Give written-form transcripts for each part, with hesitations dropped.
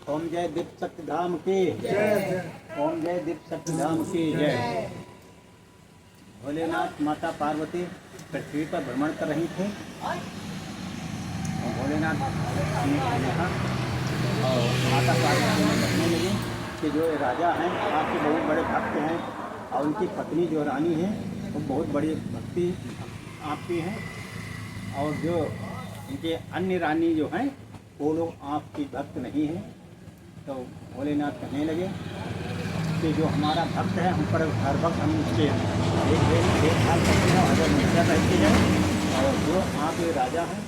ओम जय दीप सत्य धाम की जय। ओम जय दीप सत्य धाम की जय। भोलेनाथ माता पार्वती पृथ्वी पर भ्रमण कर रही थी और भोलेनाथ ने देखा और माता पार्वती ने कहने लगी कि जो राजा हैं आपके बहुत बड़े भक्त हैं और उनकी पत्नी जो रानी है वो बहुत बड़ी भक्ति आपकी हैं और जो इनके अन्य रानी जो हैं वो लोग आपकी भक्त नहीं हैं। तो भोलेनाथ कहने लगे कि जो हमारा भक्त है हम पर हर वक्त हम उसके देखभाल करते हैं, हर हमेशा रहते हैं। और जो आप ये राजा हैं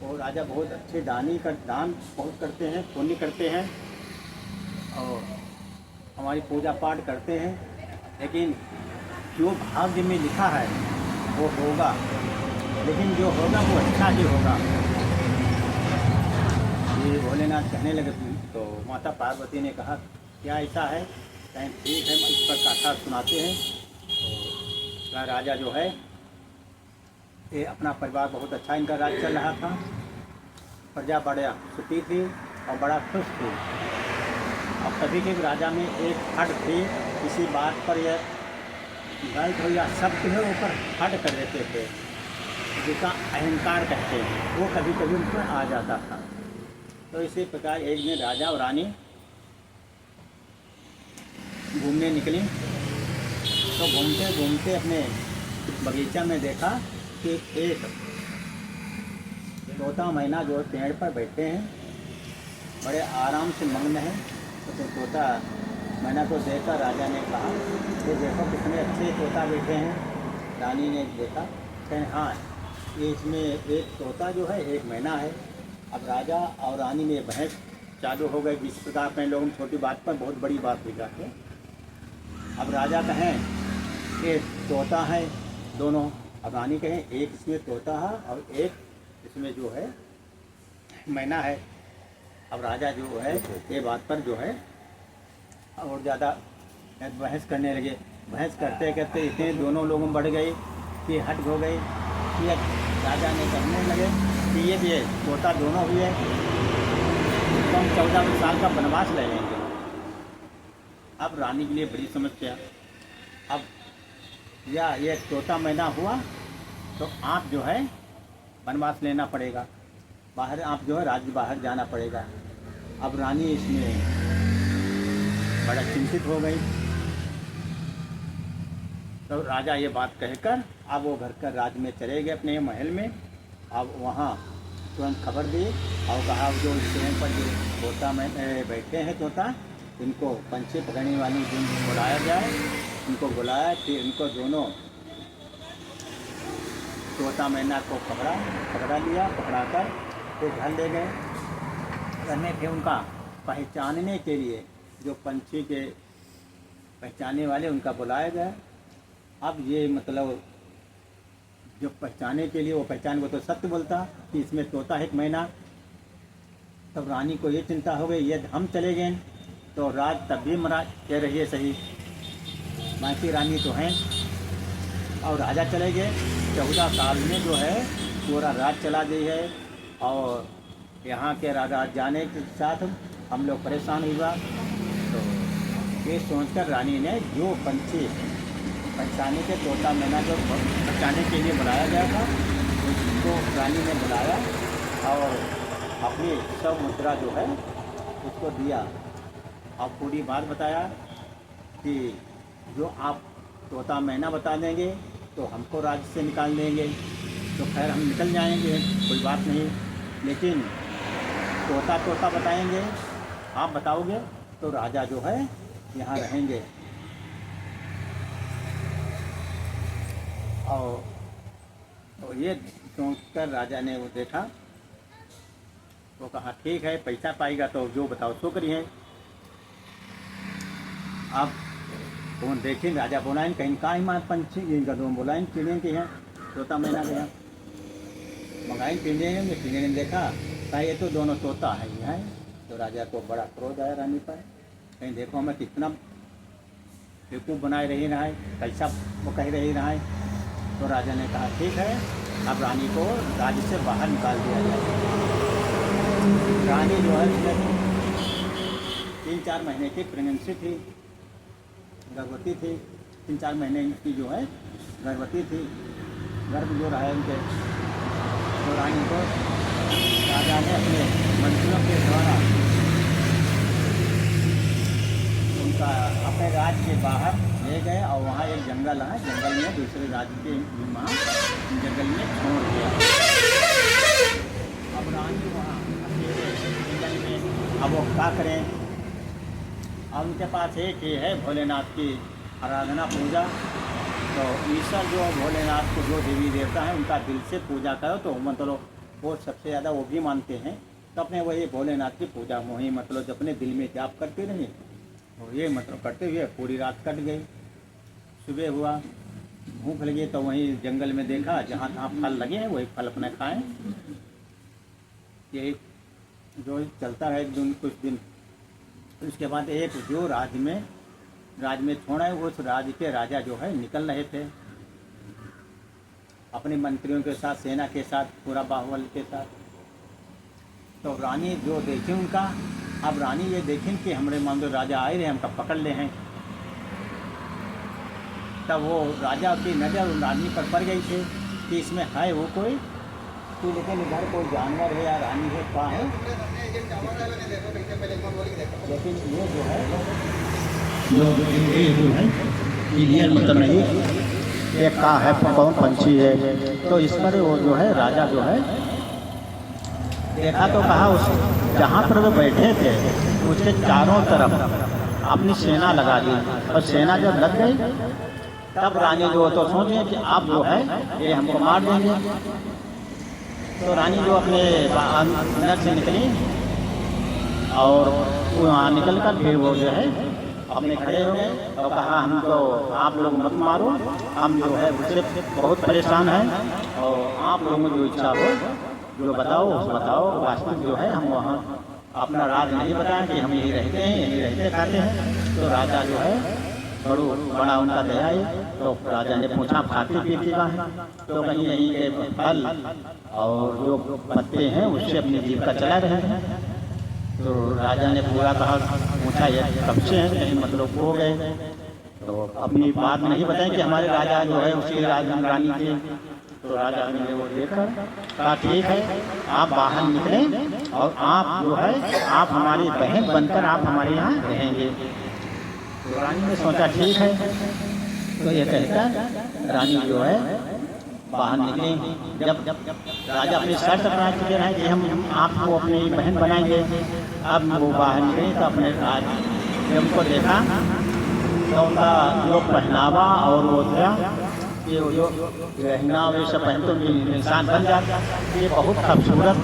वो राजा बहुत अच्छे दान बहुत करते हैं, पुण्य करते हैं और हमारी पूजा पाठ करते हैं, लेकिन जो भाग्य में लिखा है वो होगा, लेकिन जो होगा वो अच्छा ही होगा। ये भोलेनाथ कहने लगे। तो माता पार्वती ने कहा क्या ऐसा है? कहें ठीक है, इस पर कथा सुनाते हैं। तो राजा जो है ये अपना परिवार बहुत अच्छा इनका राज चल रहा था, प्रजा बड़ा सुखी थी और बड़ा खुश थी। अब कभी के राजा में एक हट थी, किसी बात पर यह गलत हो या सत्य हो ऊपर हट कर देते थे, जिसका अहंकार कहते हैं, वो कभी कभी उन पर आ जाता था। तो इसी प्रकार एक दिन राजा और रानी घूमने निकली तो घूमते घूमते अपने बगीचा में देखा कि एक तोता मैना जो पेड़ पर बैठे हैं बड़े आराम से मग्न है। तो तोता मैना को देखकर राजा ने कहा कि देखो कितने अच्छे तोता बैठे हैं। रानी ने देखा, कहें हाँ ये इसमें एक तोता जो है एक मैना है। अब राजा और रानी में बहस चालू हो गई। जिस प्रकार अपने लोगों में छोटी बात पर बहुत बड़ी बात हो जाती है। अब राजा कहें कि तोता है दोनों, अब रानी कहें एक इसमें तोता है और एक इसमें जो है मैना है। अब राजा जो है ये बात पर जो है और ज़्यादा बहस करने लगे। बहस करते करते इतने दोनों लोगों में बढ़ गई कि हट हो गई कि राजा ने कहने लगे कि ये भी तोता दोनों हुए तो हम 14 साल का वनवास ले लेंगे। अब रानी के लिए बड़ी समस्या। अब या ये तोता मैना हुआ तो आप जो है वनवास लेना पड़ेगा, बाहर आप जो है राज्य बाहर जाना पड़ेगा। अब रानी इसमें बड़ा चिंतित हो गई। तो राजा ये बात कहकर अब वो घर कर राज में चले गए अपने महल में। अब वहाँ तुरंत खबर दी और कहा जो स्टेशन पर जो तोता में बैठे हैं तोता, इनको पंछी पकड़ने वाली दिन बुलाया जाए। उनको बुलाया, फिर इनको दोनों तोता मैना को पकड़ा लिया, पकड़ा कर फिर घर ले गए। करने फिर उनका पहचानने के लिए जो पंछी के पहचानने वाले उनका बुलाया गया। अब ये मतलब जो पहचाने के लिए वो पहचान को तो सत्य बोलता कि इसमें तोता है एक मैना। तब रानी को ये चिंता हो गई, यदि हम चले गए तो राज तब भी मरा कह रही है सही, बाकी रानी तो हैं। और राजा चले गए। 14 साल में जो है पूरा राज चला दी है और यहाँ के राजा जाने के साथ हम लोग परेशान हुआ। तो ये सोचकर रानी ने जो पंछी पहचाने के तोता मैना जो पहचाने के लिए बुलाया गया था उसको रानी ने बुलाया और अपनी सब मुद्रा जो है उसको दिया और पूरी बात बताया कि जो आप तोता मैना बता देंगे तो हमको राज्य से निकाल देंगे। तो खैर हम निकल जाएंगे, कोई बात नहीं, लेकिन तोता बताएंगे, आप बताओगे तो राजा जो है यहाँ रहेंगे। और तो ये सोचकर राजा ने वो देखा तो कहा ठीक है, पैसा पाएगा तो जो बताओ सो करिए। अब तो देखें राजा बोलाएं कहीं का ही मार पंछी इनका दोनों बोलाएं चिड़ियों के यहाँ तोता मैना के यहाँ मंगाएं चिड़िया में। चिड़िया ने देखा कहा ये तो दोनों तोता है यहाँ। तो राजा को बड़ा क्रोध आया रानी पर, कहीं देखो हमें कितना बेवकूफ़ बनाए रही रहा है, कैसा वो कह रही रहा है। तो राजा ने कहा ठीक है, अब रानी को राज्य से बाहर निकाल दिया जाए। रानी जो है 3-4 महीने की प्रेगनेंसी थी, गर्भवती थी, 3-4 महीने की जो है गर्भवती थी। गर्भ जो रहा है उनके, तो रानी को राजा ने अपने मंत्रियों के द्वारा उनका अपने राज्य के बाहर ले गए और वहाँ एक जंगल है, जंगल में दूसरे राज्य के वहाँ जंगल में छोड़ दिया। अब रानी वहाँ अकेले जंगल में, अब वो क्या करें। अब उनके पास एक ही है भोलेनाथ की आराधना पूजा। तो ईश्वर जो भोलेनाथ को जो देवी देवता है उनका दिल से पूजा करो तो मतलब वो सबसे ज़्यादा वो भी मानते हैं। तो अपने वही भोलेनाथ की पूजा वही मतलब अपने दिल में जाप करते रहे और ये मतलब करते हुए पूरी रात कट गई। सुबह हुआ, भूख लगी तो वहीं जंगल में देखा जहाँ तहाँ फल लगे हैं वही फल अपने खाएं। ये जो चलता है एक दिन कुछ दिन, उसके बाद एक जो राज्य में छोड़ा है उस राज्य के राजा जो है निकल रहे थे अपने मंत्रियों के साथ, सेना के साथ, पूरा बाहुबल के साथ। तो रानी जो देखी उनका, अब रानी ये देखें कि हमारे मान लो राजा आए रहे हमका पकड़ ले हैं। तब वो राजा की नज़र रानी पर पड़ गई थी कि इसमें है वो कोई, तो लेकिन इधर कोई जानवर है या रानी है क्या है। लेकिन ये जो है क्लियर मतलब नहीं ये का है कौन पंछी है। तो इस पर वो जो है राजा जो है देखा तो कहा उस जहाँ पर वो बैठे थे उसके चारों तरफ अपनी सेना लगा दी और सेना जब लग गई तब रानी जो तो सोचे कि आप जो है ये हमको मार देंगे। तो रानी जो अपने अंदर से निकली और वहाँ निकल कर फिर वो जो है अपने खड़े हो गए और कहा हमको आप लोग मत मारो, हम जो है उससे बहुत परेशान हैं और आप लोगों को जो इच्छा हो जो बताओ वास्तविक जो है हम वहाँ अपना राज नहीं बताएं कि हम यही रहते हैं, यही रहते खाते हैं। तो राजा जो है बड़ा उनका दया है। तो राजा ने पूछा खाते पीते का है, तो कहीं यहीं के फल और जो पत्ते हैं उससे अपनी जीविका चला रहे हैं। तो राजा ने पूरा कहा पूछा ये कब से हैं, कहीं मतलब हो गए। तो अपनी बात नहीं बताएं कि हमारे राजा जो है उसकी रानी थे। तो राजा ने वो देखकर कहा ठीक है आप बाहर निकलें और आप जो है आप हमारी बहन बनकर आप हमारे यहाँ रहेंगे। तो रानी ने सोचा ठीक है। तो ये कहकर रानी जो है बाहर निकले। जब राजा अपनी शर्त अपना चुके रहे कि हम आपको अपनी बहन बनाएंगे, अब वो बाहर निकले तो अपने राज ने उनको देखा तो उनका जो पहनावा और वो था ये जो गहना वैसा पहन तो इंसान बन जाता, ये बहुत खूबसूरत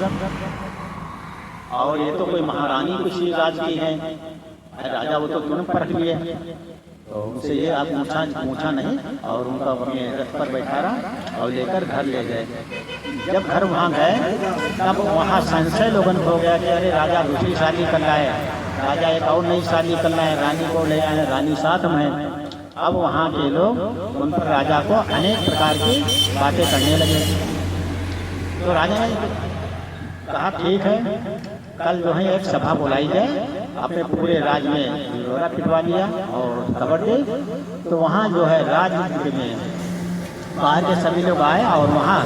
और ये तो कोई महारानी किसी राज की है। राजा वो तो तुरंत परख लिए तो उनसे ये आप पूछा नहीं और उनका अपने रथ पर बैठा रहा और लेकर घर ले गए। जब घर वहाँ गए तब वहाँ संशय लोगन हो गया कि अरे राजा दूसरी शादी कर रहा है, राजा एक और नई शादी कर रहा है, रानी को ले आए, रानी साथ में। अब वहाँ के लोग उन पर राजा को अनेक प्रकार की बातें करने लगे। तो राजा ने कहा ठीक है कल जो है एक सभा बुलाई जाए, अपने पूरे राज्य में दौरा पिटवा लिया और खबर दे। तो वहाँ जो है राज्य में बाहर के सभी लोग आए और वहाँ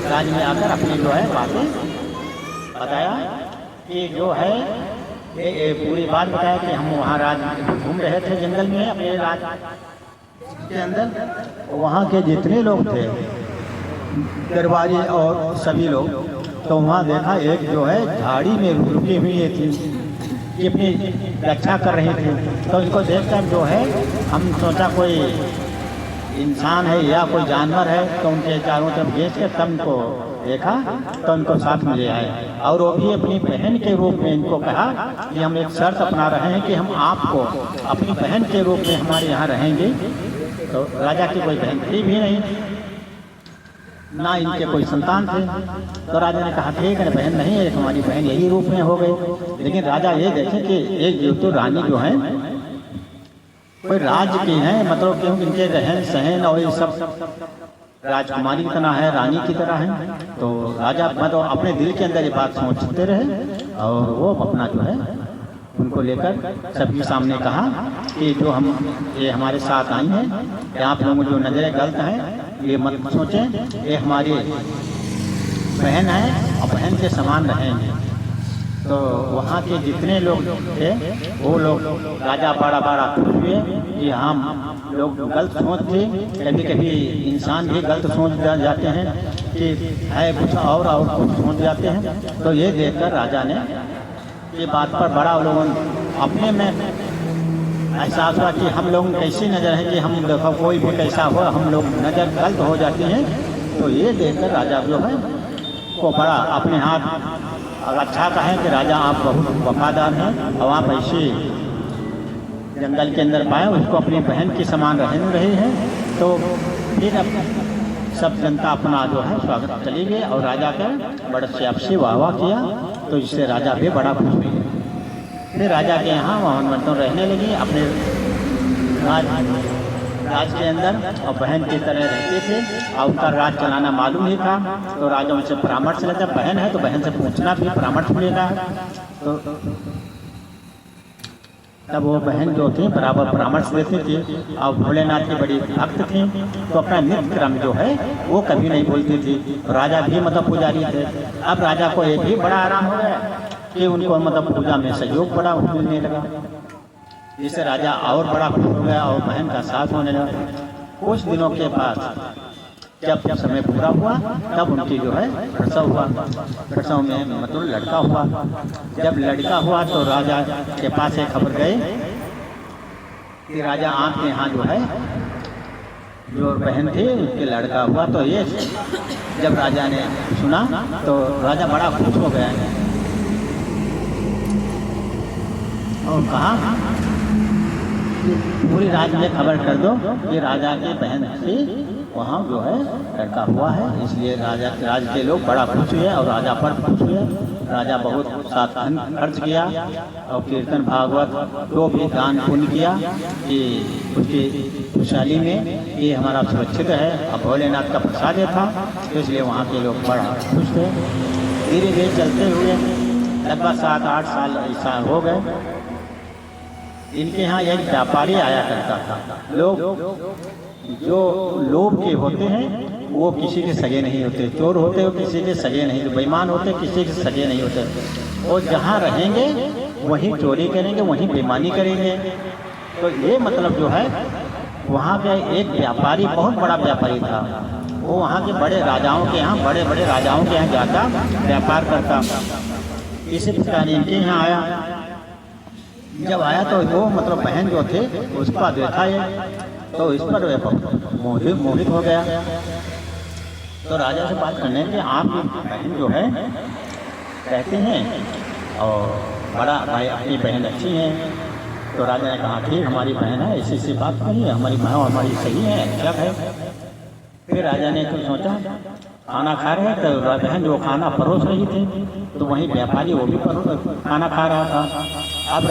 राज्य में आकर अपनी जो है बातें बताया कि जो है ये पूरी बात बताया कि हम वहाँ राज्य घूम रहे थे जंगल में अपने राज्य के अंदर। वहाँ के जितने लोग थे दरबारी और सभी लोग, तो वहाँ देखा एक जो है झाड़ी में रुकी हुई थी कि अपनी रक्षा कर रही थी। तो इनको देखकर जो है हम सोचा कोई इंसान है या कोई जानवर है, तो उनके चारों तरफ घेंच कर तब उनको देखा तो उनको साथ में ले आए और वो भी अपनी बहन के रूप में इनको कहा कि हम एक शर्त अपना रहे हैं कि हम आपको अपनी बहन के रूप में हमारे यहाँ रहेंगे। तो राजा की कोई बहन थी भी नहीं, ना इनके कोई संतान थे। तो राजा ने कहा ठीक है बहन नहीं है, हमारी बहन यही रूप में हो गई। लेकिन राजा ये देखे कि एक जो तो रानी जो है कोई राज्य की है, मतलब क्योंकि इनके रहन सहन और ये सब राजकुमारी की तरह है, रानी की तरह है। तो राजा मतलब अपने दिल के अंदर ये बात सोचते रहे और वो अपना जो है उनको लेकर सबके सामने कहा कि जो हम ये हमारे साथ आई हैं, कि आप लोगों जो नज़रें गलत हैं ये मत सोचें, ये हमारी बहन है और बहन के समान रहेंगे। तो वहाँ के जितने लोग थे वो लोग राजा बड़ा बड़ा खुश हुए कि हम लोग गलत सोचते, कभी कभी इंसान भी गलत सोच जाते हैं कि है कुछ और कुछ सोच जाते हैं। तो ये देखकर राजा ने ये बात पर बड़ा लोगों अपने में एहसास हुआ कि हम लोग कैसी नज़र है कि हम देखो कोई भी कैसा हो हम लोग नज़र गलत हो जाती हैं। तो ये देखकर राजा जो है को बड़ा अपने हाथ अच्छा कहें कि राजा आप बहुत वफादार हैं और आप ऐसे जंगल के अंदर पाए उसको अपनी बहन के समान रहने रहे हैं। तो फिर अब सब जनता अपना जो है स्वागत चली गई और राजा का बड़े से आपसे वाह किया। तो इससे राजा भी बड़ा खुश हुए। फिर राजा के यहाँ वहाँ रहने लगी अपने राज के अंदर और बहन की तरह रहते थे और उसका राज चलाना मालूम ही था। तो राजा उनसे परामर्श लेता, बहन है तो बहन से पूछना भी परामर्श मिलेगा। तो तब वो बहन जो थी बराबर परामर्श देती थी और भोलेनाथ की बड़ी भक्त थी। तो अपना नित्य क्रम जो है वो कभी नहीं भूलती थी। राजा भी मतलब पुजारी थे। अब राजा को ये भी बड़ा आराम हो गया कि उनको मतलब पूजा में सहयोग बड़ा मिलने लगा, जिससे राजा और बड़ा खुश हो गया और बहन का साथ होने लगा। कुछ दिनों के बाद जब समय पूरा हुआ तब उनकी जो है प्रसव हुआ। प्रसव में मतलब लड़का हुआ। जब लड़का हुआ तो राजा के पास एक खबर गए कि राजा आपके यहाँ जो है जो बहन थी उसके लड़का हुआ। तो ये जब राजा ने सुना तो राजा बड़ा खुश हो गया और कहा पूरी राज्य में खबर कर दो कि राजा की बहन से वहाँ जो है लड़का हुआ है। इसलिए राज्य के लोग बड़ा खुश हुए और राजा पर खुश हुए। राजा बहुत साथ खर्च किया और कीर्तन भागवत जो भी दान पुण्य किया कि उसकी खुशहाली में ये हमारा सुरक्षित है। अब भोलेनाथ का प्रसाद था तो इसलिए वहाँ के लोग बड़ा खुश थे। धीरे धीरे चलते हुए लगभग 7-8 साल ऐसा हो गए। इनके यहाँ एक व्यापारी आया करता था। लोग जो लोभ के होते हैं वो किसी के सगे नहीं होते, चोर होते हो किसी के सगे नहीं, जो बेईमान होते किसी के सगे नहीं होते। और जहाँ रहेंगे वहीं चोरी करेंगे, वहीं बेईमानी करेंगे। तो ये मतलब जो है वहाँ पे एक व्यापारी बहुत बड़ा व्यापारी था। वो वहाँ के बड़े राजाओं के यहाँ बड़े बड़े राजाओं के यहाँ जाता व्यापार करता। इसी प्रकार इनके यहाँ आया। जब आया तो वो मतलब बहन जो थे उसका देखा ये तो इस पर मोहित हो गया। तो राजा से बात करने के आपकी बहन जो है कहते हैं और बड़ा भाई अपनी बहन अच्छी है। तो राजा ने कहा ठीक हमारी बहन है, ऐसी बात नहीं है, हमारी बहन हमारी सही है, अच्छा है। फिर राजा ने कुछ सोचा खाना खा रहे तो बहन जो खाना परोस रही थी तो वहीं व्यापारी वो भी खाना खा रहा था। अब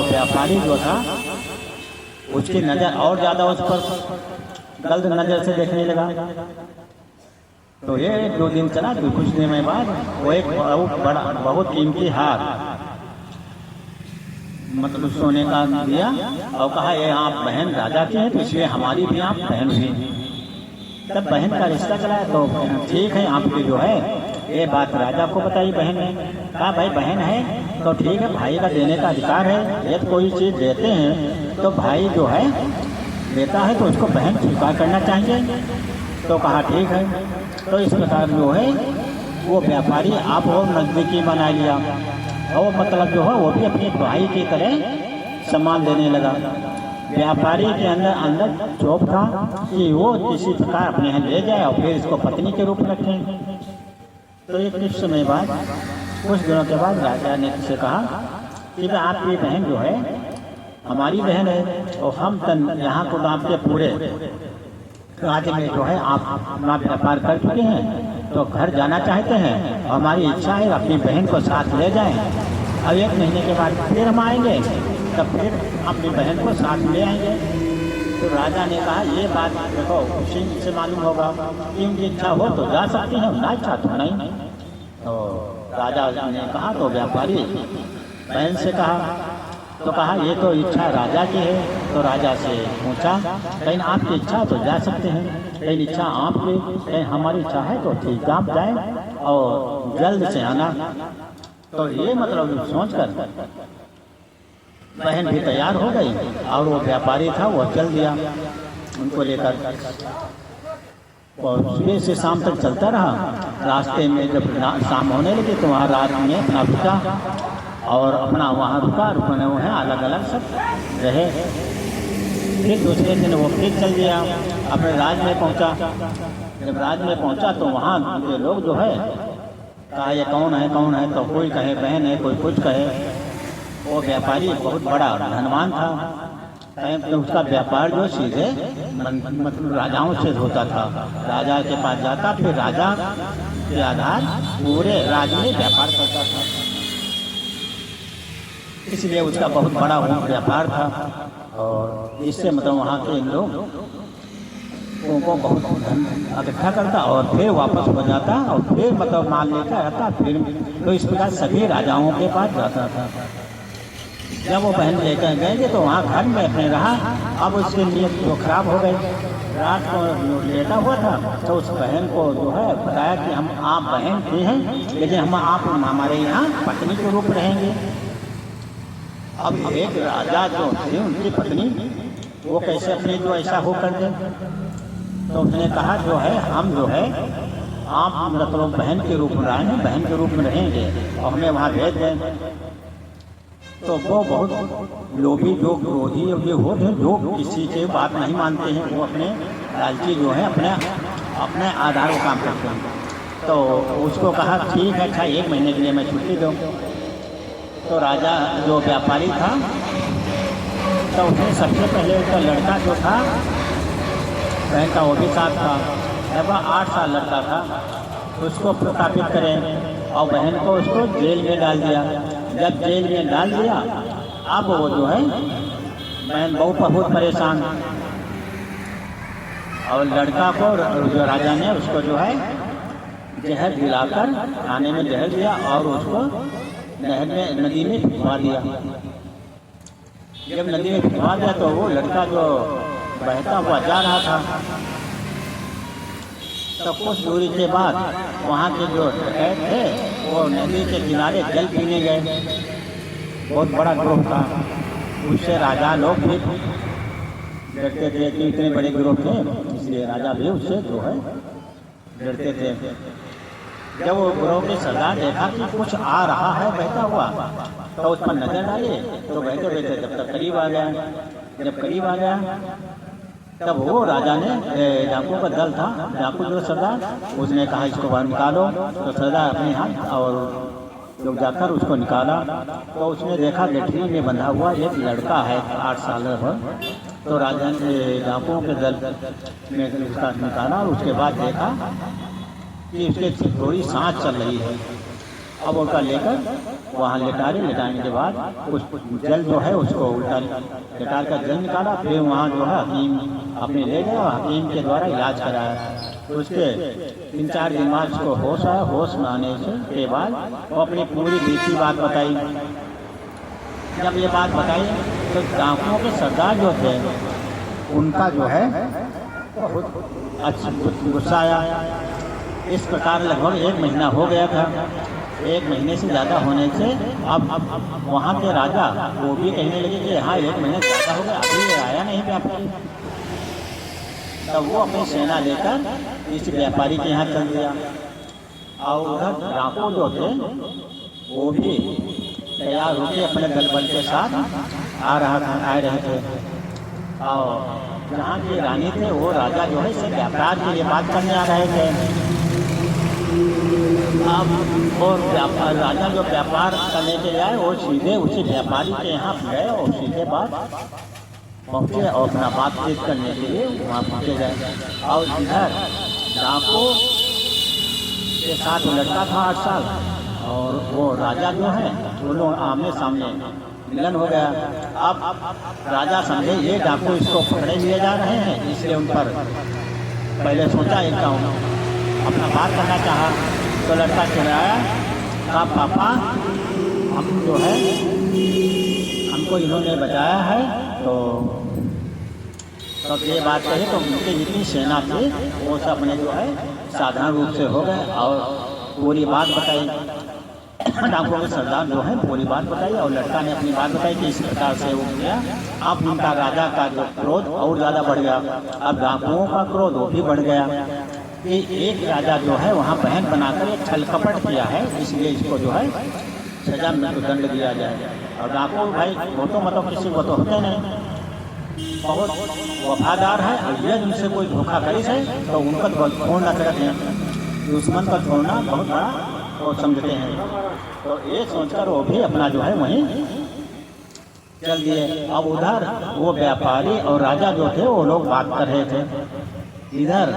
व्यापारी जो था उसकी नज़र और ज़्यादा उस पर गलत नज़र से देखने लगा। तो ये 2 दिन चला। तो कुछ दिन में बाद वो एक बहुत कीमती हार मतलब सोने का दिया और कहा ये आप बहन राजा की है तो इसलिए हमारी भी आप बहन हुई। तब बहन का रिश्ता चला तो ठीक है आपकी जो है ये बात राजा को बताई बहन ने। कहा भाई बहन है तो ठीक है, भाई का देने का अधिकार है। यदि कोई चीज़ देते हैं तो भाई जो है देता है तो उसको बहन स्वीकार करना चाहिए। तो कहा ठीक है। तो इस प्रकार जो है वो व्यापारी आप और नज़दीकी बना लिया और मतलब जो है वो भी अपने भाई की तरह सम्मान देने लगा। व्यापारी के अंदर चौक था कि वो किसी प्रकार अपने यहाँ ले जाए और फिर इसको पत्नी के रूप में रखें। तो एक कुछ समय बाद कुछ दिनों के बाद राजा ने से कहा कि आपकी बहन जो है हमारी बहन है और हम यहाँ को आपके पूरे राज्य में जो है आप अपना व्यापार कर चुके हैं तो घर जाना चाहते हैं। हमारी इच्छा है अपनी बहन को साथ ले जाएं और 1 महीने के बाद फिर हम आएंगे, तब फिर अपनी बहन को साथ ले आएंगे। तो राजा ने कहा ये बात देखो उसी से मालूम होगा कि उनकी इच्छा हो तो जा सकती है, ना इच्छा तो नहीं। तो राजा ने कहा तो व्यापारी बहन से कहा तो कहा ये तो इच्छा राजा की है। तो राजा से पूछा कहीं आपकी इच्छा तो जा सकते हैं, कहीं इच्छा आपकी, कहीं हमारी इच्छा है तो ठीक आप जाएं और जल्द से आना। तो ये मतलब सोचकर बहन भी तैयार हो गई और वो व्यापारी था वो चल दिया उनको लेकर। और सुबह से शाम तक चलता रहा। रास्ते में जब शाम होने लगी तो वहाँ रात में अपना रुका और अपना वहाँ रुका, रुकने वो हैं अलग अलग सब रहे। फिर दूसरे दिन वो फिर चल गया अपने राज्य में पहुँचा। जब राज्य में पहुँचा तो वहाँ के लोग जो है कहा ये कौन है, तो कोई कहे बहन है, कोई कुछ कहे। वो व्यापारी बहुत बड़ा धनवान था, तो उसका व्यापार जो सीधे मतलब राजाओं से होता था। राजा के पास जाता, फिर राजा के आधार पूरे राज्य में व्यापार करता था, इसलिए उसका बहुत बड़ा व्यापार था। और इससे मतलब वहाँ के लोग उनको बहुत धन इकट्ठा करता और फिर वापस हो जाता और फिर मतलब माल लेकर आता। फिर तो इस प्रकार सभी राजाओं के पास जाता था। जब वो बहन लेकर गए तो वहाँ घर में अपने रहा। अब उसके लिए जो खराब हो गई, रात को लेटा हुआ था तो उस बहन को जो है बताया कि हम आप बहन की हैं लेकिन हम आप हमारे यहाँ पत्नी के रूप रहेंगे। अब एक राजा जो थे उनकी पत्नी वो कैसे अपने जो ऐसा हो कर दे। तो उसने कहा जो है हम जो है आप मतलब बहन के रूप में रहेंगे, बहन के रूप में रहेंगे और हमें वहाँ भेज दें। तो वो बहुत लोभी जो क्रोधी ये होते जो किसी के बात नहीं मानते हैं, वो अपने लालची जो है अपने आधार को काम करते हैं। तो उसको कहा ठीक है, अच्छा 1 महीने के लिए मैं छुट्टी दूँ। तो राजा जो व्यापारी था तो उसने सबसे पहले उसका लड़का जो था बहन का वो भी साथ था, लगभग 8 साल लड़का था, उसको प्रतापित करें और बहन को उसको जेल में डाल दिया। जब जेल में डाल दिया अब वो जो है बहन बहुत परेशान और लड़का को जो राजा ने उसको जो है जहर दिलाकर खाने में जहर दिया और उसको नहर में नदी में भिजवा दिया। जब नदी में भिजवा दिया तो वो लड़का जो बहता हुआ जा रहा था। तो कुछ दूरी के बाद वहाँ के जो डकैत थे वो नदी के किनारे जल पीने गए। बहुत बड़ा ग्रोह था, उससे राजा लोग भी डरते थे कि इतने बड़े ग्रोह थे, इसलिए राजा भी उससे जो है डरते थे। जब वो ग्रोह के सरदार देखा कि कुछ आ रहा है बहता हुआ तो उस पर नजर डाले तो बहते बहते जब तक करीब आ गया। जब करीब आ गया तब वो राजा ने डाकू का दल था, डाकू जो सरदार उसने कहा इसको बाहर निकालो। तो सरदार अपने हाथ और लोग जाकर उसको निकाला तो उसने देखा गठरी में बंधा हुआ एक लड़का है 8 साल भर। तो राजा ने डाकुओं के दल में उसका निकाला और उसके बाद देखा कि उसके थोड़ी सांस चल रही है। अब उनका लेकर वहाँ लेटाने के बाद कुछ जल जो है उसको उल्टा लेटार का जल निकाला। फिर वहाँ जो है हकीम अपने ले गया और हकीम के द्वारा इलाज कराया। तो उसके 3-4 दिन बाद उसको होश आया। होश में आने के बाद वो अपनी पूरी बीती बात बताई। जब ये बात बताई तो डाकुओं के सरदार जो थे उनका जो है बहुत अच्छा गुस्सा आया। इस प्रकार लगभग 1 महीना हो गया था। 1 महीने से ज़्यादा होने से अब वहाँ के राजा वो भी कहने लगे कि हाँ 1 महीने ज़्यादा हो गया, अभी आया नहीं व्यापारी। तब वो अपनी सेना लेकर इस व्यापारी के यहाँ चल गया और उधर डाकू जो थे वो भी तैयार होकर अपने दल बल के साथ आ रहे थे। और जहाँ की रानी थे वो राजा जो है इससे व्यापार के लिए बात करने आ रहे थे। अब और राजा जो व्यापार करने के लिए आए वो सीधे उसी व्यापारी के यहाँ गए और सीधे बात पहुँचे और अपना बातचीत करने के लिए वहाँ पहुँचे गए। और इधर डाकू के साथ वो लड़का था 8 साल और वो राजा जो है दोनों आमने सामने मिलन हो गया। अब राजा समझे ये डाकू इसको पकड़े लिए जा रहे हैं, इसलिए उन पर पहले सोचा इनका अपना बात करना चाहा। तो लड़का चिल्लाया, कहा पापा हम जो है हम उनको इन्होंने बचाया है। तो तब ये बात कही तो उनकी जितनी सेना थी वो सब अपने जो है साधारण रूप से हो गए और पूरी बात बताई। डाकुओं के सरदार जो है पूरी बात बताई और लड़का ने अपनी बात बताई कि इस प्रकार से वो किया। अब उनका राजा का जो क्रोध और ज़्यादा बढ़ गया। अब डाकुओं का क्रोध वो भी बढ़ गया कि एक राजा जो है वहाँ बहन बनाकर एक छल कपट किया है, इसलिए इसको जो है सजा मृत्युदंड दिया जाए। और डाकू भाई वो तो मतलब किसी को तो होते नहीं, बहुत वफादार है और यदि उनसे कोई धोखा करे है तो उनका तो छोड़ना चाहते हैं, दुश्मन का छोड़ना बहुत बड़ा वो समझते हैं। तो ये सोचकर वो भी अपना जो है वहीं चल दिए। अब उधर वो व्यापारी और राजा जो थे वो लोग बात कर रहे थे। इधर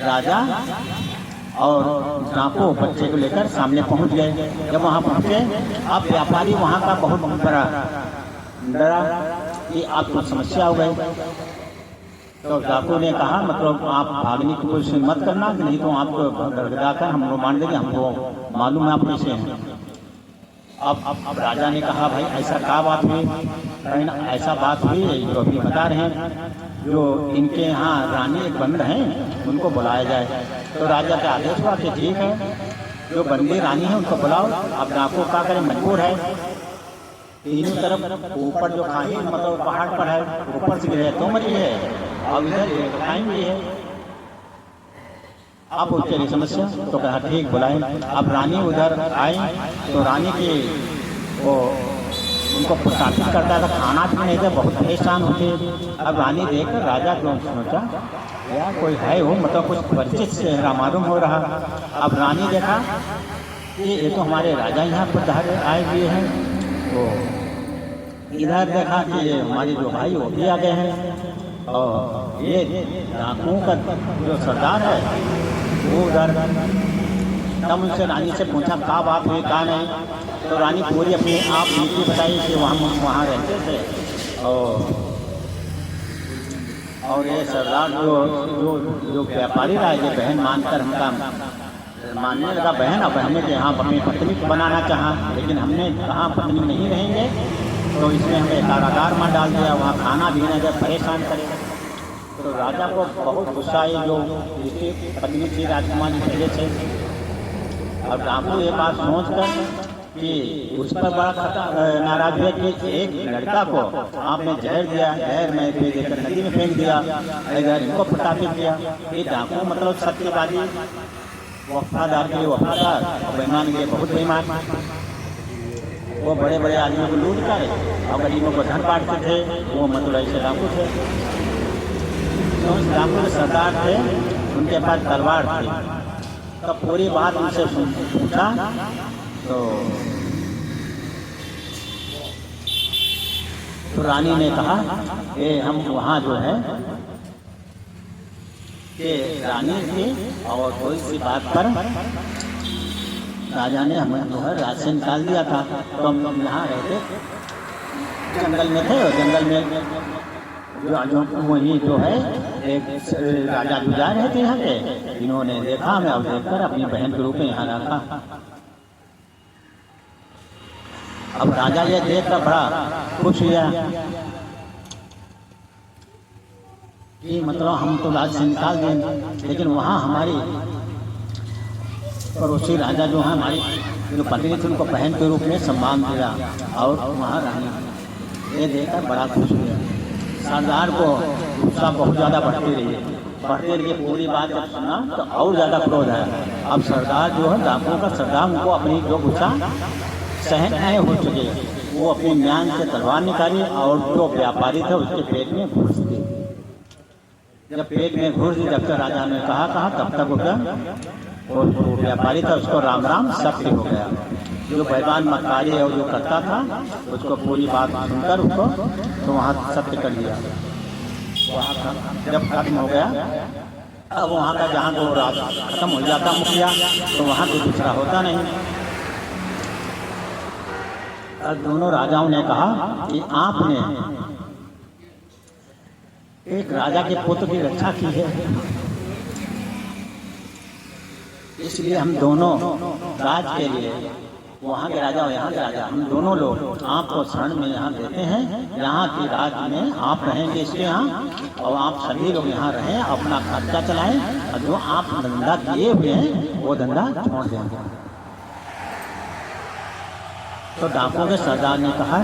राजा और डाकू बच्चे को लेकर सामने पहुंच गए। जब वहाँ पहुँचे अब व्यापारी वहाँ का बहुत बड़ा डरा कि आपको समस्या हो गई। तो डाकू ने कहा मतलब आप भागने की कोशिश मत करना, नहीं तो आपको गड़गड़ाकर हम लोग मान देंगे, हमको मालूम है आप कैसे हैं। अब राजा ने कहा भाई ऐसा क्या बात हुई? ऐसा बात हुई जो अभी बता रहे हैं, जो इनके यहाँ रानी एक बंद हैं उनको बुलाया जाए। तो राजा का आदेश हुआ कि ठीक है, जो बंदी रानी है उनको बुलाओ। अब डाकू क्या करें, मजबूर है। तीनों तरफ ऊपर जो खाई मतलब पहाड़ पर है, ऊपर से गिरे तो मरी है और इधर खाई भी है। आप उसके लिए समस्या तो कहा ठीक बुलाएं। अब रानी उधर आई तो रानी की वो उनको प्रताड़ित करता था, खाना भी नहीं था, बहुत परेशान होते। अब रानी देखकर राजा को सोचा यार कोई है वो मतलब कुछ परिचित चेहरा मालूम हो रहा। अब रानी देखा कि ये तो हमारे राजा यहाँ पर आए हुए हैं। तो इधर देखा कि ये हमारे जो भाई वो भी आ गए हैं और ये डाकुओं का जो सरदार है वो उधर। तब उनसे रानी से पूछा क्या बात हुई क्या नहीं। तो रानी पूरी अपनी आप नीति बताई कि वहाँ रहते थे और ये सरदार जो व्यापारी रहा ये बहन मानकर हमका मानने लगा बहन। और बहने के यहाँ अपनी पत्नी को बनाना चाहा, लेकिन हमने कहा पत्नी नहीं रहेंगे तो इसमें हमें कारागार में डाल दिया, वहाँ खाना भी नहीं जब परेशान करे। तो राजा को बहुत गुस्सा आई, जो इसकी पत्नी थी राजकुमारी पहले से। और डाकू ये बात सोच कर कि उस पर बड़ा नाराज हुए कि एक लड़का को आपने जहर दिया, जहर में देकर नदी में फेंक दिया, इधर इनको प्रताड़ित किया। ये डाकू मतलब सत्यवादी, वफादार के लिए वफादार और बेईमान के लिए बहुत बेईमान। वो बड़े बड़े आदमियों को लूट कर और गरीबों को धन बांटते थे, वो मतलब ऐसे डाकू थे। तो उस डाकू के सरदार थे, उनके पास तलवार थी। तो पूरी बात उनसे पूछा तो रानी ने कहा कि हम वहाँ जो है कि रानी थी और कोई सी बात पर राजा ने हमें जो है राज से निकाल दिया था। तो हम लोग यहाँ रहते जंगल में थे और जंगल में जो वही जो है एक राजा गुजार रहे थे यहाँ के, इन्होंने देखा हमें और देखकर अपनी बहन के रूप में यहाँ रखा। अब राजा ये देखकर बड़ा खुश हुआ कि मतलब हम तो राज से निकाल देंगे, लेकिन वहाँ हमारी पड़ोसी राजा जो है हमारी जो पत्नी थी उनको बहन के रूप में सम्मान दिया और वहाँ रानी ये देखकर बड़ा खुश हुआ। सरदार को गुस्सा बहुत ज़्यादा बढ़ती रही पूरी बात जब सुना तो और ज़्यादा क्रोध है। अब सरदार जो है डाकुओं का सरदार उनको अपनी जो गुस्सा सहन नहीं हो चुके, वो अपने म्यान से तलवार निकाली और जो व्यापारी था उसके पेट में घुस दी। जब पेट में घुस दी जब तक राजा ने कहा तब तक वो क्या और जो व्यापारी था उसको राम राम सत्य हो गया। जो बैबान मक्कारी और जो करता था उसको पूरी बात सुनकर उसको तो वहाँ सत्य कर दिया। वहाँ जब खत्म हो गया अब वहाँ का जहाँ जो राज खत्म हो जाता मुखिया तो वहाँ कोई दूसरा होता नहीं। और दोनों राजाओं ने कहा कि आपने एक राजा के पुत्र की रक्षा की है, इसलिए हम दोनों राज के लिए वहाँ के राजा और यहाँ के राजा, हम दोनों लोग आपको शरण में यहाँ देते हैं। यहाँ की राज्य में आप रहेंगे इसके यहाँ, और आप सभी लोग यहाँ रहें, अपना खर्चा चलाएं, और जो आप धंधा किए हुए हैं वो धंधा छोड़ देंगे। तो डाकुओं के सरदार ने कहा,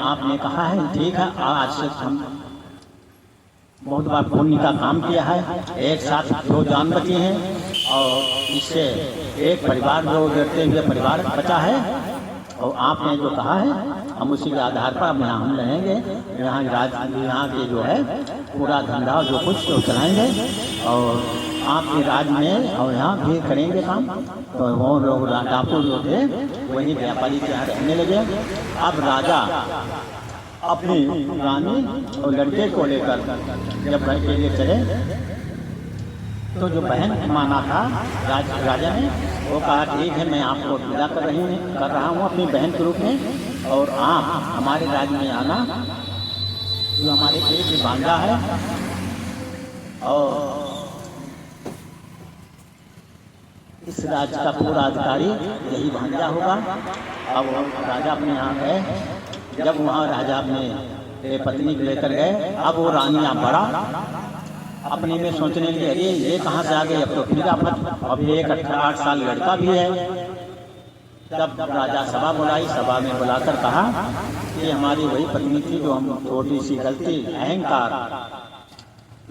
आपने कहा है ठीक है, आज से हम बहुत बार पुण्य का काम किया है, एक साथ 2 जान बची हैं, और इससे एक परिवार जो गिरते हुए परिवार बचा है, और आपने जो कहा है हम उसी के आधार पर अब यहाँ हम रहेंगे। यहाँ के जो है पूरा धंधा जो कुछ तो चलाएंगे, और आपके राज्य में और यहाँ भी करेंगे काम। तो वो लोग डाकू जो थे वही व्यापारी के यहाँ रहने लगे। अब राजा अपनी रानी और लड़के को लेकर जब घर के लिए चले, तो जो बहन माना था राजा ने, वो कहा ठीक है, मैं आपको विदा कर रहा हूँ अपनी बहन के रूप में, और आप हमारे राज्य में आना, जो हमारे एक बांधा है, और इस राज्य का पूरा अधिकारी यही भांजा होगा। अब राजा अपने यहाँ गए, जब वहाँ राजा अपने पत्नी को लेकर गए, अब वो रानियाँ बड़ा अपने में सोचने लगे, अरे ये कहाँ से आ गई, अब तो फिर अब एक 8 साल लड़का भी है। तब राजा सभा बुलाई, सभा में बुलाकर कहा कि हमारी वही पत्नी थी जो हम छोटी सी गलती, अहंकार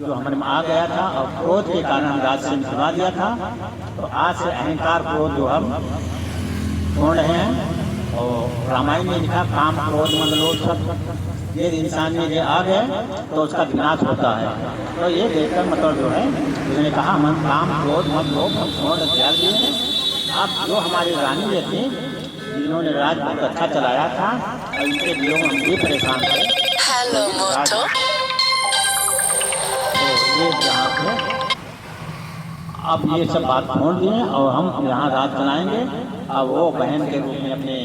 जो हमारे में आ गया था, और क्रोध के कारण हम राज से निकलवा दिया था। तो आज से अहंकार क्रोध जो हम छोड़ रहे हैं, और रामायण में लिखा काम क्रोध मद लोभ सब, ये इंसान में ये आ गए तो उसका विनाश होता है। तो ये देखकर मतलब जो है उसने कहा हम काम क्रोध मद लोभ हम छोड़ त्याग दिए। अब जो हमारी रानी ये थी, जिन्होंने राज बहुत अच्छा चलाया था, और इनके दिलों में हम भी परेशान थे, ये जहाँ थे, अब ये सब बात छोड़ दिए और हम यहाँ राज चलाएंगे। अब वो बहन के रूप में अपने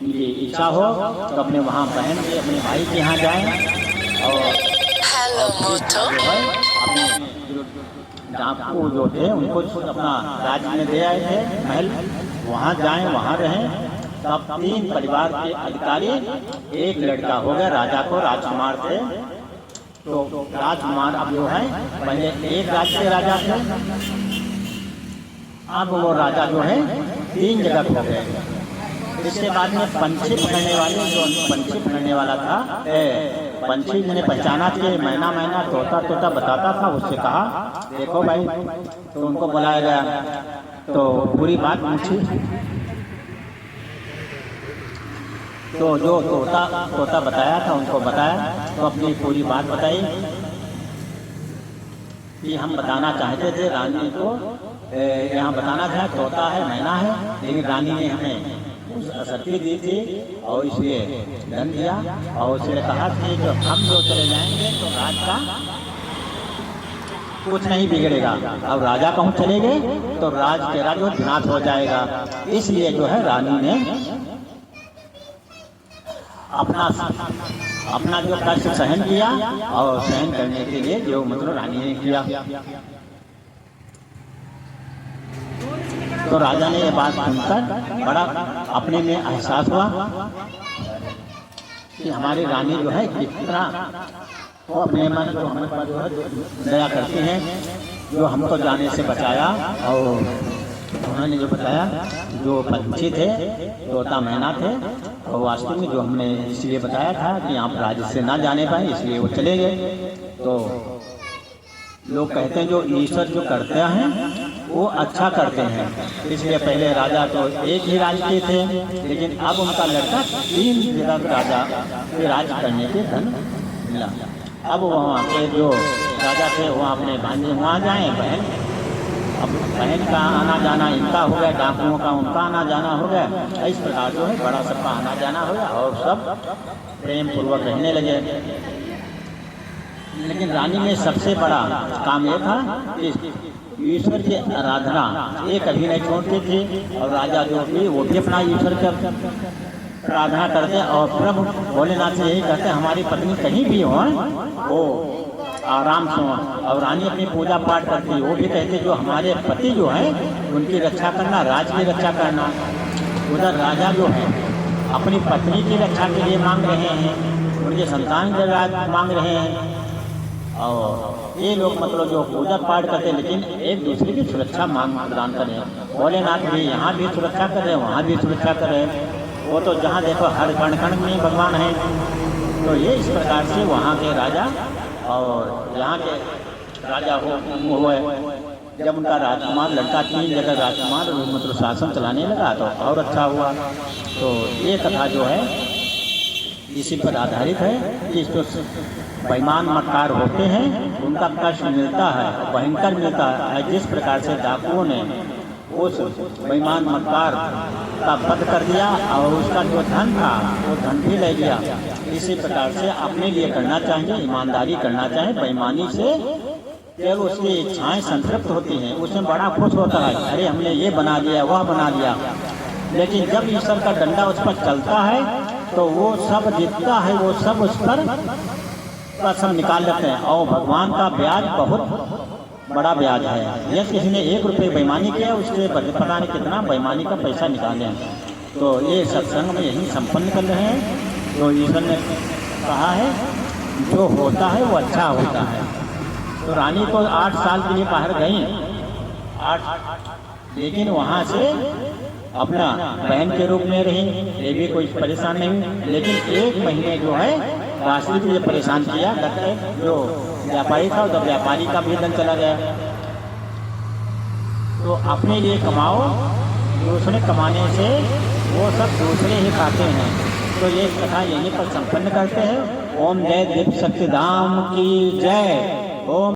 ये इच्छा हो तो अपने वहाँ बहन के अपने भाई के यहाँ जाएं, और अपने डाकू जो थे उनको अपना राज्य में दे आए थे महल, वहाँ जाएं, वहाँ रहें। तब 3 परिवार के अधिकारी, एक लड़का हो गया, राजा को राजकुमार थे। तो राजकुमार अब जो है पहले एक राज्य के राजा थे, अब वो राजा जो है 3 जगह हो गए। इसके बाद में पंछी पकड़ने वाले, जो पंछी पकड़ने वाला था, पंछी मैंने पहचाना कि मैना मैना तोता तोता बताता था, उससे कहा देखो भाई, तो उनको बुलाया गया, तो पूरी बात पूछी। तो जो तोता बताया था उनको बताया, तो अपनी पूरी बात बताई कि हम बताना चाहते थे रानी को, यहाँ बताना था तोता है मैना है, लेकिन रानी ने हमें शक्ति दी थी और इसलिए धन दिया, और उसने कहा कि जो हम जो चले जाएंगे तो राज का कुछ नहीं बिगड़ेगा, अब राजा कहूँ चले गए तो राज तेरा जो विनाश हो जाएगा। इसलिए जो है रानी ने अपना जो कष्ट सहन किया, और सहन करने के लिए जो मतलब रानी ने किया। तो राजा ने ये बात सुनकर बड़ा अपने में एहसास हुआ कि हमारी रानी जो है कितना वो अपने मन जो हमारे पर जो है दया करती हैं, जो हमको जाने से बचाया। और उन्होंने जो बताया जो पंछी थे तोता मैना थे, और वास्तव में जो हमने इसलिए बताया था कि आप राज्य से ना जाने पाए, इसलिए वो चले गए। तो लोग कहते हैं जो ईश्वर जो करते हैं वो अच्छा करते हैं, इसलिए पहले राजा तो एक ही राज्य के थे, लेकिन अब उनका लड़का 3 जगह राजा के राज करने के धन मिला। अब वहाँ के जो राजा थे वहाँ अपने भांजे वहाँ जाएँ, अब बहन का आना जाना इनका हो गया, डाकुओं का उनका आना जाना हो गया, इस प्रकार जो है बड़ा सबका आना जाना हो गया, और सब प्रेम पूर्वक रहने लगे। लेकिन रानी में सबसे बड़ा काम यह था कि ईश्वर की आराधना ये कभी नहीं छोड़ते थे, और राजा जो भी वो भी अपना ईश्वर की आराधना करते, और प्रभु भोलेनाथ से यही कहते हमारी पत्नी कहीं भी हो वो आराम से, और रानी अपनी पूजा पाठ करती है। वो भी कहते जो हमारे पति जो हैं उनकी रक्षा करना, राज की रक्षा करना। उधर राजा जो है अपनी पत्नी की रक्षा के लिए मांग रहे हैं, उनके संतान के राज मांग रहे हैं। और ये लोग मतलब जो पूजा पाठ करते हैं लेकिन एक दूसरे की सुरक्षा मांग प्रदान करें। भोलेनाथ भी यहाँ भी सुरक्षा कर रहे हैं, वहाँ भी सुरक्षा कर रहे हैं। वो तो जहाँ देखो हर कण कण में भगवान है। तो ये इस प्रकार से वहाँ के राजा और यहाँ के राजा हुए। जब उनका राजकुमार लड़का 3 जगह राजकुमार मतलब शासन चलाने लगा तो और अच्छा हुआ। तो ये कथा जो है इसी पर आधारित है कि जो बेईमान मक्कार होते हैं उनका कष्ट मिलता है, भयंकर मिलता है। जिस प्रकार से डाकुओं ने उस बेईमान मक्कार का वध कर दिया और उसका जो धन था वो धन भी ले लिया, इसी प्रकार से अपने लिए करना चाहिए, ईमानदारी करना चाहिए। बेईमानी से केवल उसकी इच्छाएं संतृप्त होती हैं, उसमें बड़ा खुश होता है, अरे हमने ये बना दिया वह बना दिया। लेकिन जब ईश्वर का डंडा उस पर चलता है तो वो सब जीतता है, वो सब उस पर सब निकाल लेते हैं। और भगवान का ब्याज बहुत बड़ा ब्याज है। यदि किसी ने 1 रुपये बेईमानी किया उसके बदले पता नहीं कितना बेईमानी का पैसा निकाले। तो ये सत्संग में यही संपन्न कर रहे हैं। तो ईश्वर ने कहा है जो होता है वो अच्छा होता है। तो रानी तो 8 साल के लिए बाहर गई, 8, लेकिन वहाँ से अपना बहन के रूप में रही, ये भी कोई परेशान नहीं हुई। लेकिन 1 महीने जो है राशि को ये परेशान किया, जो व्यापारी था तो व्यापारी का भी धन चला गया। तो अपने लिए कमाओ, दूसरे कमाने से वो सब दूसरे ही खाते हैं। तो ये कथा यहीं पर संपन्न करते हैं। ओम जय देव सत्यधाम की जय। ओम।